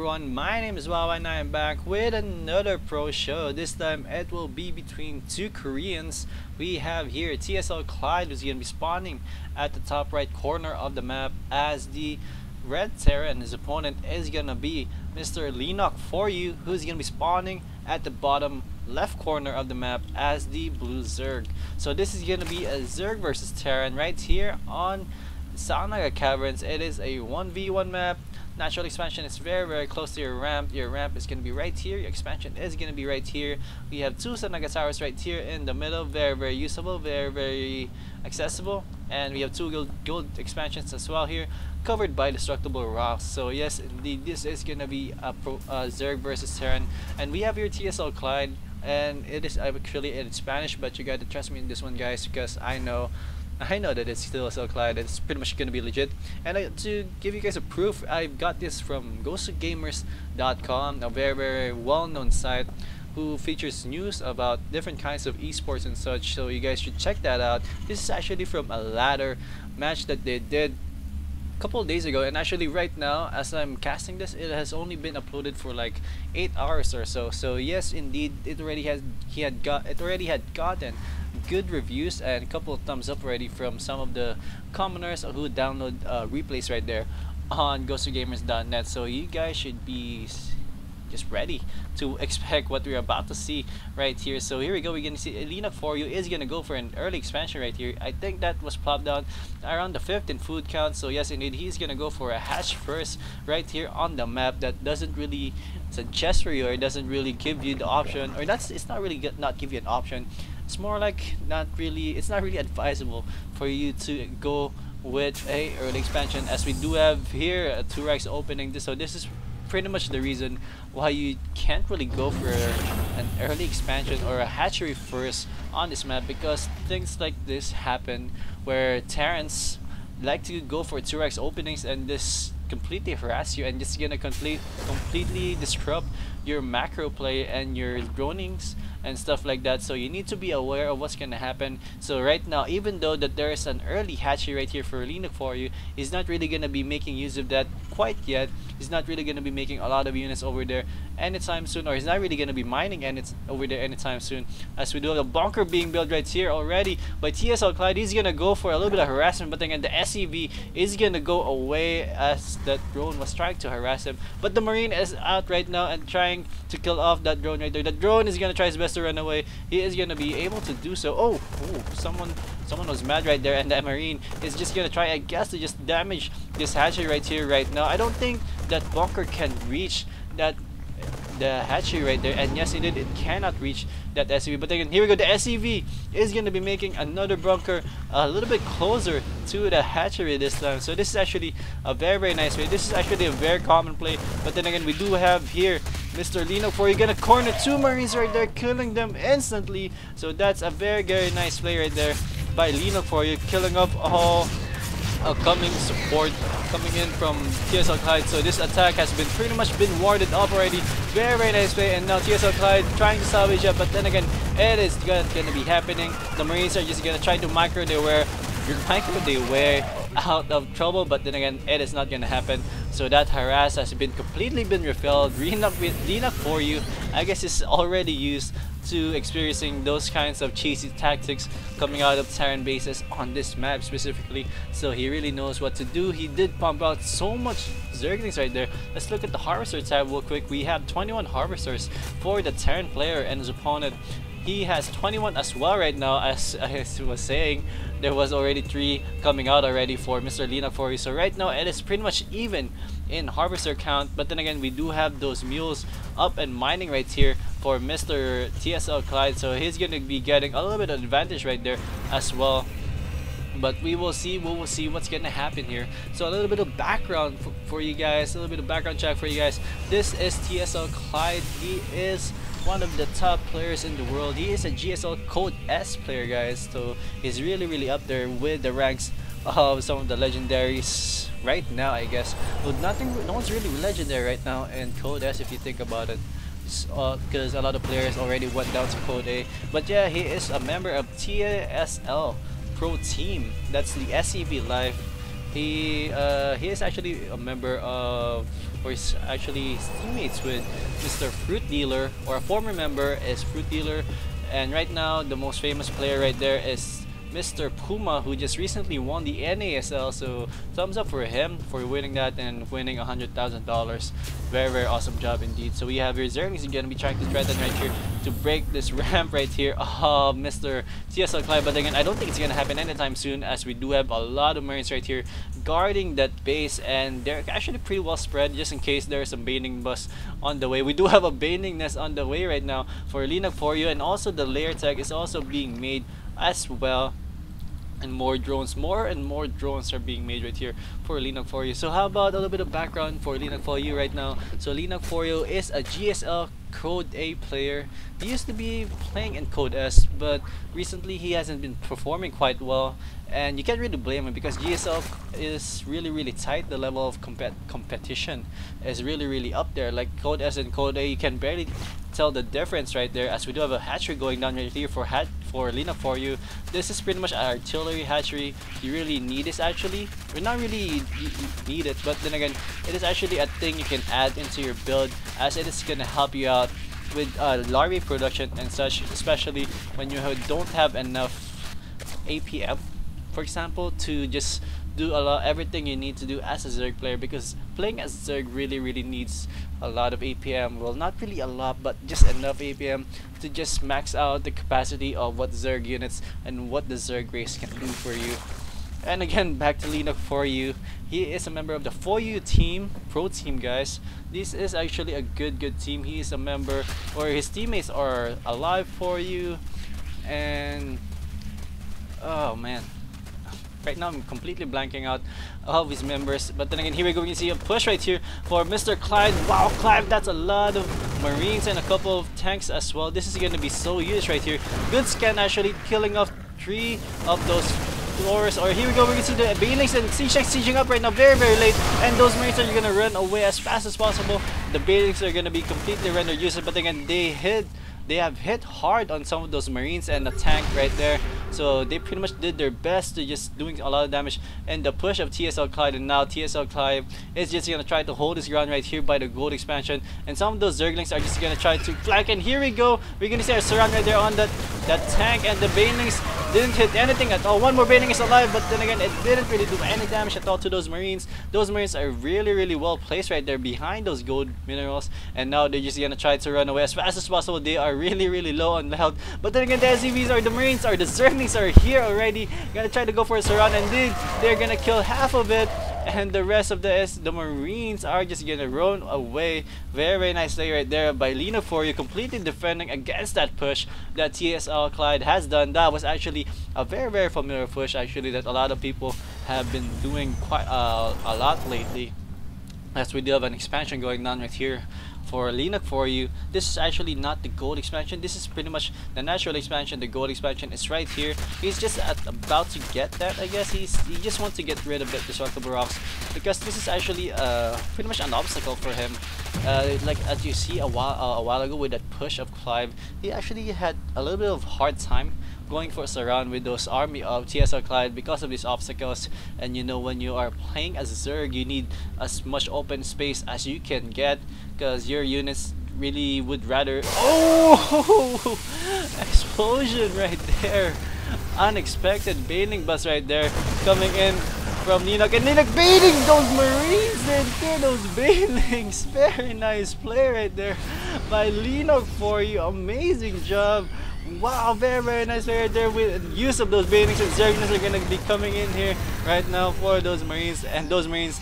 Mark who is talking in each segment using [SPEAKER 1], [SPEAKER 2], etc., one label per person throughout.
[SPEAKER 1] everyone, my name is Wawa and I am back with another pro show. This time it will be between two Koreans. We have here TSLclide, who's going to be spawning at the top right corner of the map as the Red Terra, and his opponent is going to be Mr. LeenocKfOu, who's going to be spawning at the bottom left corner of the map as the Blue Zerg. So this is going to be a Zerg versus Terran right here on Sanaga Caverns. It is a 1v1 map. Natural expansion is very close to your ramp. Your ramp is going to be right here. Your expansion is going to be right here. We have two Sanaga towers right here in the middle. Very usable, very accessible. And we have two gold expansions as well here, covered by destructible rocks. So yes, indeed, this is going to be a Zerg versus Terran. And we have here TSLclide, and it is actually in Spanish, but you got to trust me in this one, guys, because I know that it's still TSLclide. It's pretty much gonna be legit. And to give you guys a proof, I've got this from GhostGamers.com, a very well-known site who features news about different kinds of esports and such. So you guys should check that out. This is actually from a ladder match that they did a couple of days ago, and actually right now as I'm casting this, it has only been uploaded for like 8 hours or so. So yes, indeed, it already had gotten good reviews and a couple of thumbs up already from some of the commoners who download replays right there on GhostGamers.net. So you guys should be just ready to expect what we're about to see right here. So here we go. We're gonna see LeenocKfOu is gonna go for an early expansion right here. I think that was plopped down around the 5th in food count. So yes, indeed, he's gonna go for a hatch first right here on the map. That doesn't really suggest for you, or it doesn't really give you the option, or it's not really not give you an option. It's more like it's not really advisable for you to go with a early expansion, as we do have here a 2 racks opening. So this is pretty much the reason why you can't really go for an early expansion or a hatchery first on this map, because things like this happen where Terrans like to go for 2 racks openings and this completely harass you and just gonna completely disrupt your macro play and your dronings and stuff like that. So you need to be aware of what's gonna happen. So right now, even though that there is an early hatchery right here for LeenocKfOu, he's not really gonna be making use of that quite yet. He's not really gonna be making a lot of units over there anytime soon, or he's not really gonna be mining over there anytime soon, as we do have a bunker being built right here already by TSLclide. He's gonna go for a little bit of harassment, but then again the SCV is gonna go away as that drone was trying to harass him. But the Marine is out right now and trying to kill off that drone right there. The drone is gonna try his best to run away. He is gonna be able to do so. Oh, someone was mad right there, and that Marine is just gonna try, I guess, to just damage this hatchery right here right now. I don't think that bunker can reach the hatchery right there, and yes, it cannot reach that SCV. But again, here we go. The SCV is going to be making another bunker a little bit closer to the hatchery this time. So this is actually a very nice play. This is actually a very common play. But then again, we do have here Mr. LeenocKfOu gonna corner 2 Marines right there, killing them instantly. So that's a very nice play right there by LeenocKfOu, killing off all coming support coming in from TSLclide. So this attack has been pretty much been warded up already. Very nice play, and now TSLclide trying to salvage it, but then again, it is gonna be happening. The Marines are just gonna try to micro their way out of trouble, but then again, it is not gonna happen. So that harass has completely been refilled. LeenocKfOu, I guess, is already used to experiencing those kinds of cheesy tactics coming out of Terran bases on this map specifically. So he really knows what to do. He did pump out so much Zerglings right there. Let's look at the Harvester tab real quick. We have 21 Harvesters for the Terran player, and his opponent, he has 21 as well right now. As I was saying, there was already 3 coming out already for Mr. LeenocKfOu. So right now it is pretty much even in Harvester count. But then again, we do have those mules up and mining right here for Mr. TSLclide. So he's going to be getting a little bit of advantage right there as well. But we will see what's gonna happen here. So a little bit of background for you guys, a little bit of background check for you guys. This is TSLclide. He is one of the top players in the world. He is a GSL Code S player, guys. So he's really up there with the ranks of some of the legendaries right now, I guess. But no one's really legendary right now in Code S if you think about it, because a lot of players already went down to Code A. But yeah, he is a member of TSL Pro Team. That's the SCV Life He is actually a member of, or is actually teammates with Mr. Fruit Dealer, or a former member is Fruit Dealer, and right now the most famous player right there is Mr. Puma, who just recently won the NASL. So thumbs up for him for winning that and winning $100,000. Very awesome job indeed. So we have here Zerglings gonna be trying to threaten right here to break this ramp right here of Mr. TSLclide, but again I don't think it's gonna happen anytime soon, as we do have a lot of Marines right here guarding that base, and they're actually pretty well spread just in case there's a Baning bus on the way. We do have a Baning nest on the way right now for LeenocKfOu, and also the layer tag is also being made as well, and more and more drones are being made right here for LeenocKfOu. So how about a little bit of background for LeenocKfOu right now? So LeenocKfOu is a GSL Code A player. He used to be playing in Code S, but recently he hasn't been performing quite well, and you can't really blame him because GSL is really tight. The level of competition is really up there. Like Code S and Code A, you can barely tell the difference right there, as we do have a hatchery going down right here for LeenocKfOu. This is pretty much an artillery hatchery. You really need this actually. We're not really need it, but then again, it is actually a thing you can add into your build, as it is gonna help you out with larvae production and such, especially when you don't have enough APM, for example, to just do everything you need to do as a Zerg player, because playing as Zerg really needs a lot of APM. Well, not really a lot, but just enough APM to just max out the capacity of what Zerg units and what the Zerg race can do for you. And again, back to LeenocKfOu. He is a member of the FOU team, pro team, guys. This is actually a good team. He is a member, or his teammates are alive for you, and oh man, right now I'm completely blanking out of his members. But then again, here we go. You can see a push right here for Mr. Clyde. Wow, Clyde, that's a lot of Marines and a couple of tanks as well. This is going to be so huge right here. Good scan actually, killing off 3 of those floors. Or here we go, we can see the Banelings and sieging up right now very late, and those Marines are going to run away as fast as possible. The Banelings are going to be completely rendered useless, but again, they have hit hard on some of those Marines and the tank right there. So they pretty much did their best to just doing a lot of damage, and the push of TSLclide, and now TSLclide is just gonna try to hold his ground right here by the gold expansion, and some of those Zerglings are just gonna try to flank, and here we go, we're gonna see a surround right there on that tank, and the Banelings didn't hit anything at all. One more Baneling is alive, but then again, it didn't really do any damage at all to those Marines. Those Marines are really well placed right there behind those gold minerals, and now they're just gonna try to run away as fast as possible. They are really low on health, but then again, the SCVs or the Marines or the Zerglings are here already, gonna try to go for a surround, and they're gonna kill half of it, and the rest of the Marines are just gonna run away. Very nice play right there by LeenocKfOu, completely defending against that push that TSLclide has done. That was actually a very familiar push actually that a lot of people have been doing quite a lot lately, as we do have an expansion going on right here for LeenocKfOu. This is actually not the gold expansion. This is pretty much the natural expansion. The gold expansion is right here. He's just about to get that, I guess. He just wants to get rid of the destructible rocks, because this is actually pretty much an obstacle for him. Like as you see a while ago with that push of Clive, he actually had a little bit of hard time going for a surround with those army of TSLclide because of these obstacles. And you know, when you are playing as Zerg, you need as much open space as you can get, because your units really would rather... Oh! Explosion right there. Unexpected Baning bus right there coming in from Leenock, and Leenock baiting those Marines and kill those Banelings. Very nice play right there by LeenocKfOu. Amazing job. Wow, very nice play right there with use of those Banelings, and Zerglings are gonna be coming in here right now for those Marines, and those Marines,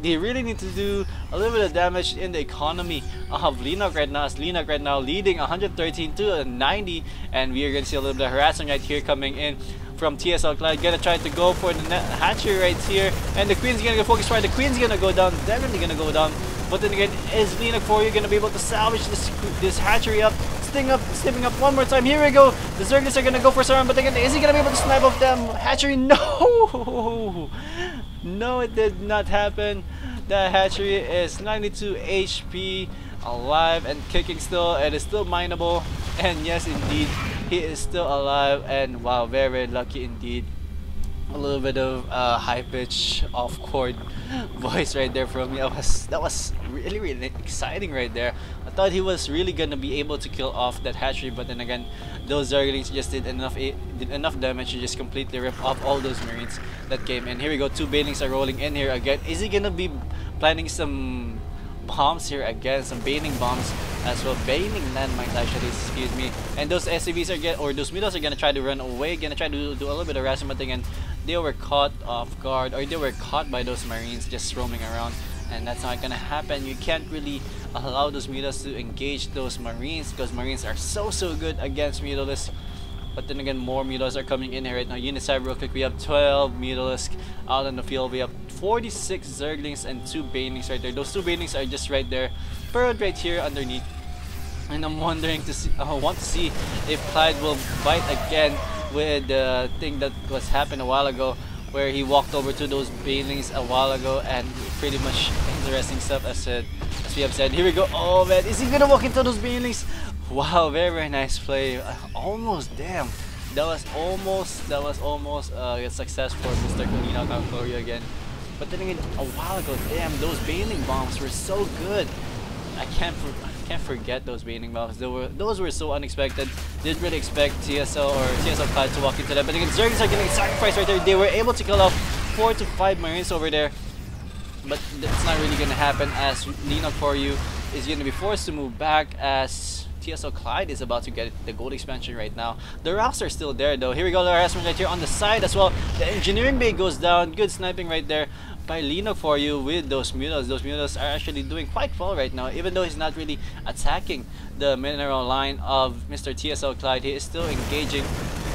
[SPEAKER 1] they really need to do a little bit of damage in the economy of Leenock right now, as Leenock right now leading 113 to 90, and we are gonna see a little bit of harassment right here coming in from TSLclide. Gonna try to go for the hatchery right here, and the Queen's gonna go focus right. The Queen's gonna go down, definitely gonna go down. But then again, is LeenocKfOu gonna be able to salvage this hatchery up? Stepping up one more time. Here we go. The Zerglings are gonna go for surround, but again, is he gonna be able to snipe off them hatchery? No, no, it did not happen. The hatchery is 92 HP, alive and kicking still, and is still mineable. And yes, indeed, he is still alive, and wow, very lucky indeed a little bit of high pitch off chord voice right there from me. That was really exciting right there. I thought he was really gonna be able to kill off that hatchery, but then again, those Zerglings just did enough damage to just completely rip off all those Marines that came in. Here we go, 2 Banelings are rolling in here again. Is he gonna be planning some bombs here again, some Baning bombs as well, Baning landmines actually, excuse me. And those SCVs or those Middles are gonna try to run away, gonna try to do a little bit of harassment, but again, they were caught off guard, or they were caught by those Marines just roaming around, and that's not gonna happen. You can't really allow those Middles to engage those Marines, because Marines are so good against Mutalisks. But then again, more Mutalisks are coming in here right now. Unicide real quick, we have 12 Mutalisks out on the field. We have 46 Zerglings and 2 Banelings right there. Those 2 Banelings are just right there, burrowed right here underneath. And I'm wondering to see, I want to see if Clyde will bite again with the thing that was happened a while ago, where he walked over to those Banelings a while ago, and pretty much interesting stuff as we have said. Here we go. Oh man, is he gonna walk into those Banelings? Wow, very nice play. Almost, damn. That was almost a success for Mr. LeenocKfOu again. But then again, a while ago, damn, those Baning bombs were so good. I can't forget those Baning bombs. Those were so unexpected. Didn't really expect TSLclide to walk into that. But again, Zerglings are getting sacrificed right there. They were able to kill off 4 to 5 Marines over there. But that's not really gonna happen, as LeenocKfOu is gonna be forced to move back, as TSLclide is about to get the gold expansion right now. The rocks are still there though. Here we go, the harassment right here on the side as well. The engineering bay goes down. Good sniping right there by LeenocKfOu with those Mutas. Those Mutas are actually doing quite well right now, even though he's not really attacking the mineral line of Mr. TSLclide. He is still engaging,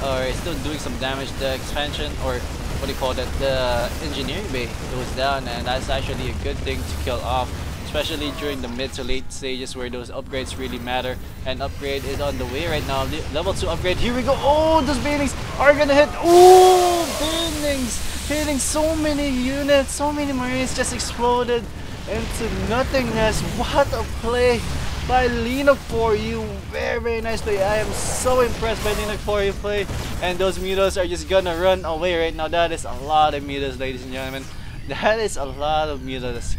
[SPEAKER 1] or is still doing some damage. The expansion, or what do you call that, the engineering bay goes down, and that's actually a good thing to kill off, especially during the mid to late stages where those upgrades really matter. And upgrade is on the way right now. Level 2 upgrade. Here we go. Oh, those Banelings are gonna hit. Oh, Banelings hitting so many units, so many Marines just exploded into nothingness. What a play by LeenocKfOu. Very nice play. I am so impressed by LeenocKfOu play. And those Mutas are just gonna run away right now. That is a lot of Mutas, ladies and gentlemen. That is a lot of Mutas.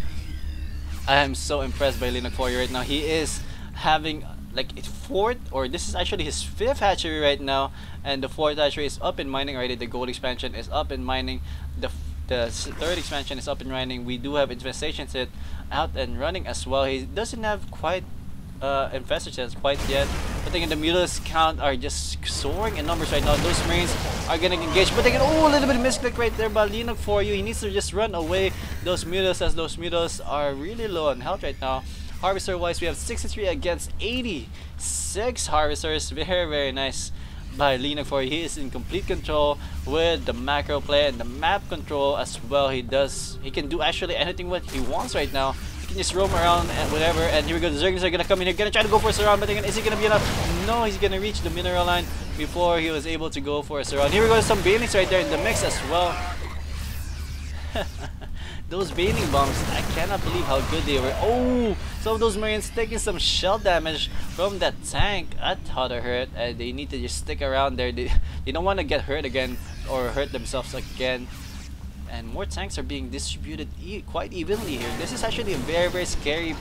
[SPEAKER 1] I am so impressed by LeenocKfOu right now. He is having like a 4th, or this is actually his 5th hatchery right now, and the 4th hatchery is up and mining already. The gold expansion is up and mining. The 3rd expansion is up and running. We do have infestation set out and running as well. He doesn't have quite infestation quite yet, but again, the Mutas count are just soaring in numbers right now. Those Marines are getting engaged, but again, oh, a little bit of misclick right there by LeenocKfOu. He needs to just run away those Mutas, as those Mutas are really low on health right now. Harvester wise, we have 63 against 86 Harvesters. Very nice by LeenocKfOu. He is in complete control with the macro play and the map control as well. He can do actually anything what he wants right now. He can just roam around and whatever. And here we go, the Zerglings are gonna come in here, gonna try to go for a surround, but again, is he gonna be enough? No, he's gonna reach the mineral line before he was able to go for a surround. Here we go, some Banelings right there in the mix as well. Those Baning bombs, I cannot believe how good they were. Oh, some of those Marines taking some shell damage from that tank. I thought it hurt, and they need to just stick around there. They don't want to get hurt again or hurt themselves again. And more tanks are being distributed quite evenly here. This is actually a very scary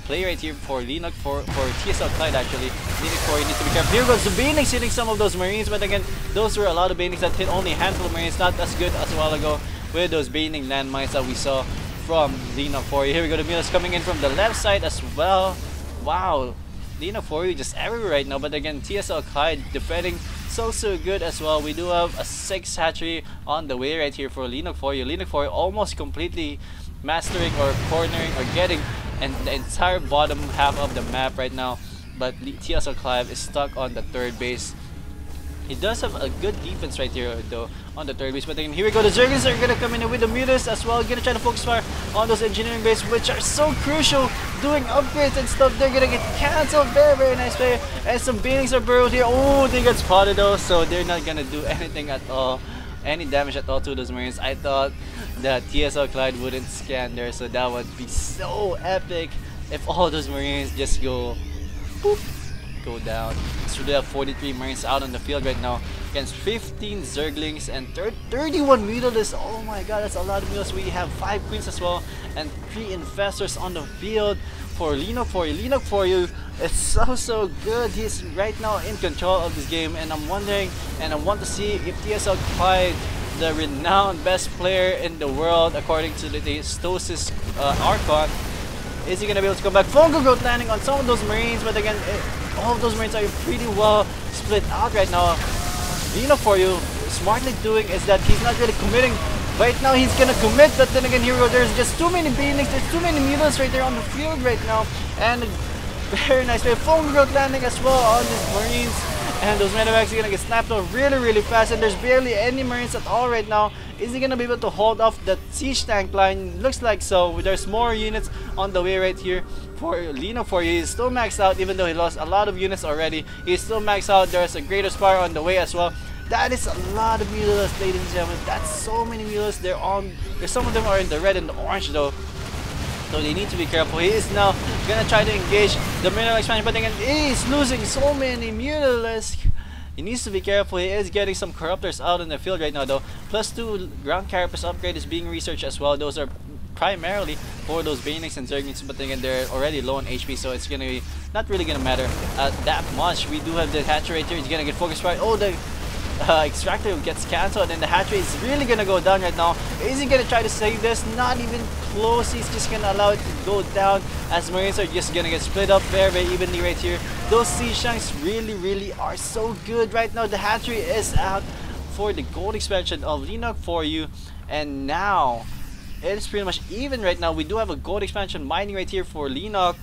[SPEAKER 1] play right here for TSLclide actually. LeenocKfOu needs to be careful. Here goes the Banelings hitting some of those Marines, but again, those were a lot of Banelings that hit only a handful of Marines. Not as good as a while ago with those Baning landmines that we saw from LeenocKfOu. Here we go, the Mutas coming in from the left side as well. Wow, LeenocKfOu just everywhere right now, but again, TSLclide defending so good as well. We do have a 6th hatchery on the way right here for LeenocKfOu. LeenocKfOu almost completely mastering or cornering or getting the entire bottom half of the map right now, but TSLclide is stuck on the 3rd base. He does have a good defense right here though on the 3rd base, but then here we go, the Zerglings are gonna come in with the Mutas as well, gonna try to focus fire on those engineering bases, which are so crucial, doing upgrades and stuff. They're gonna get cancelled. Very nice play, and some Banelings are burrowed here. Oh, they got spotted though, so they're not gonna do anything at all, any damage at all to those Marines. I thought that TSLclide wouldn't scan there, so that would be so epic if all those Marines just go boop, go down. So they have 43 Marines out on the field right now against 15 Zerglings and 31 Mutalisks. Oh my god, that's a lot of Mutalisks. We have 5 Queens as well and 3 Infestors on the field for LeenocKfOu. LeenocKfOu is so good. He's right now in control of this game, and I'm wondering, and I want to see if TSLclide, the renowned best player in the world according to the Stosis Archon, is he gonna be able to come back? Fungal Growth landing on some of those Marines, but again, all of those Marines are pretty well split out right now. LeenocKfOu smartly doing is that he's not really committing. Right now he's gonna commit, but then again, here there's just too many Banelings, there's too many Mutalisks right there on the field right now, and very nice way. Fungal Growth landing as well on these Marines. And those medevacs are gonna get snapped off really fast, and there's barely any Marines at all right now. Is he gonna be able to hold off the siege tank line? Looks like so. There's more units on the way right here for LeenocKfOu. He's still maxed out, even though he lost a lot of units already. He's still maxed out. There's a Greater Spire on the way as well. That is a lot of Mutalisks, ladies and gentlemen. That's so many Mutalisks. Some of them are in the red and the orange though. So they need to be careful. He is now gonna try to engage the mineral expansion, but again, he's losing so many Mutalisks. He needs to be careful. He is getting some Corruptors out in the field right now though. +2 ground carapace upgrade is being researched as well. Those are primarily for those Banelings and Zerglings, but again, they're already low on HP, so it's gonna be not really gonna matter that much. We do have the hatchery right here. He's gonna get focused right. Oh, the extractor gets cancelled, and the hatchery is really gonna go down right now. Is he gonna try to save this? Not even close. He's just gonna allow it to go down as Marines are just gonna get split up very evenly right here. Those siege tanks really are so good right now. The hatchery is out for the gold expansion of LeenocKfOu, and now it's pretty much even right now. We do have a gold expansion mining right here for Leenock,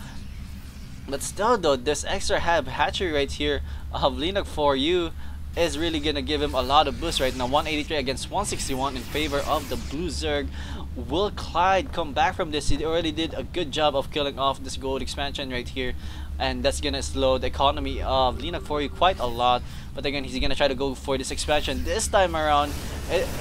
[SPEAKER 1] but still though, this extra hatchery right here of LeenocKfOu is really gonna give him a lot of boost right now. 183 against 161 in favor of the blue Zerg. Will Clyde come back from this? He already did a good job of killing off this gold expansion right here, and that's gonna slow the economy of LeenocKfOu quite a lot. But again, he's gonna try to go for this expansion this time around.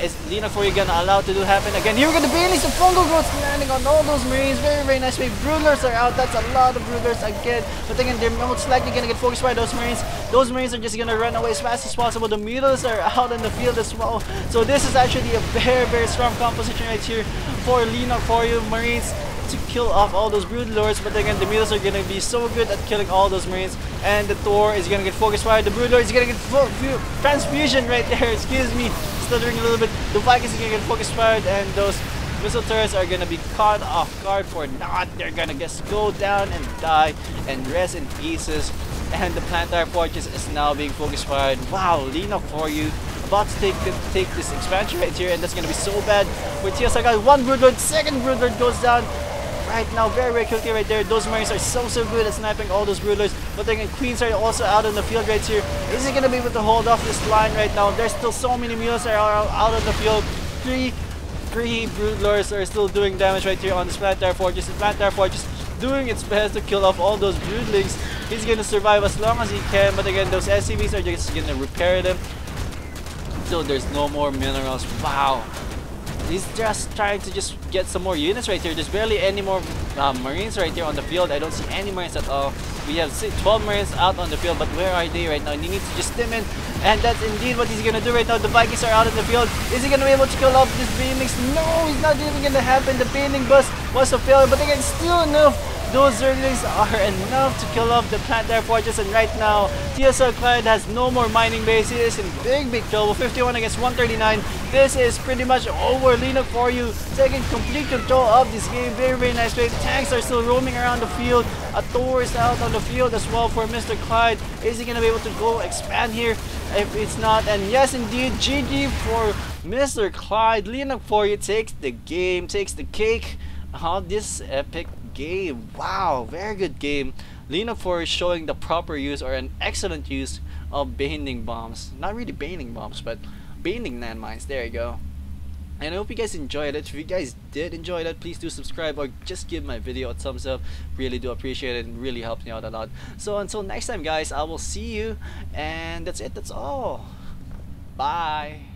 [SPEAKER 1] Is LeenocKfOu gonna allow to do happen again? Here we go, the Banelings and Fungal Growth landing on all those Marines. Very nice way. Broodlords are out. That's a lot of Broodlords again. But again, they're most likely gonna get focused by those Marines. Those Marines are just gonna run away as fast as possible. The Mutalisks are out in the field as well. So this is actually a very strong composition right here for LeenocKfOu Marines to kill off all those Broodlords. But again, the Mutalisks are gonna be so good at killing all those Marines, and the Thor is gonna get focused fire. The Broodlord is gonna get transfusion right there. Excuse me, stuttering a little bit. The Vikings are gonna get focused fired, and those missile turrets are gonna be caught off guard for not. They're gonna just go down and die and rest in pieces. And the planetary fortress is now being focused fired. Wow, LeenocKfOu about to take this expansion right here, and that's gonna be so bad. With TSLclide, one Broodlord, second Broodlord goes down right now very quickly right there. Those Marines are so good at sniping all those Broodlords, but then Queens are also out in the field right here. Is he gonna be able to hold off this line right now? There's still so many Mutalisks that are out of the field. Three Broodlords are still doing damage right here on this planetary fortress. The planetary fortress doing its best to kill off all those Broodlings. He's gonna survive as long as he can, but again, those SCVs are just gonna repair them until there's no more minerals. Wow. He's just trying to just get some more units right here. There's barely any more Marines right here on the field. I don't see any Marines at all. We have 12 Marines out on the field, but where are they right now? He needs to just stim in, and that's indeed what he's gonna do right now. The Vikings are out in the field. Is he gonna be able to kill off this Banelings? No, it's not even gonna happen. The Baneling bus was a failure, but again, still enough. Those Zerglings are enough to kill off the planetary fortress, and right now TSLclide has no more mining base. He is in big trouble. 51 against 139. This is pretty much over. LeenocKfOu taking complete control of this game. Very nice way. Tanks are still roaming around the field. A Thor is out on the field as well for Mr. Clyde. Is he gonna be able to go expand here? If it's not, and yes indeed, GG for Mr. Clyde. LeenocKfOu takes the game, takes the cake on this epic game. Wow, very good game. LeenocKfOu is showing the proper use, or an excellent use, of Baneling bombs. Not really Baneling bombs, but Baneling landmines. There you go. And I hope you guys enjoyed it. If you guys did enjoy that, please do subscribe or just give my video a thumbs up. Really do appreciate it, and really helps me out a lot. So until next time guys, I will see you, and that's it. That's all. Bye.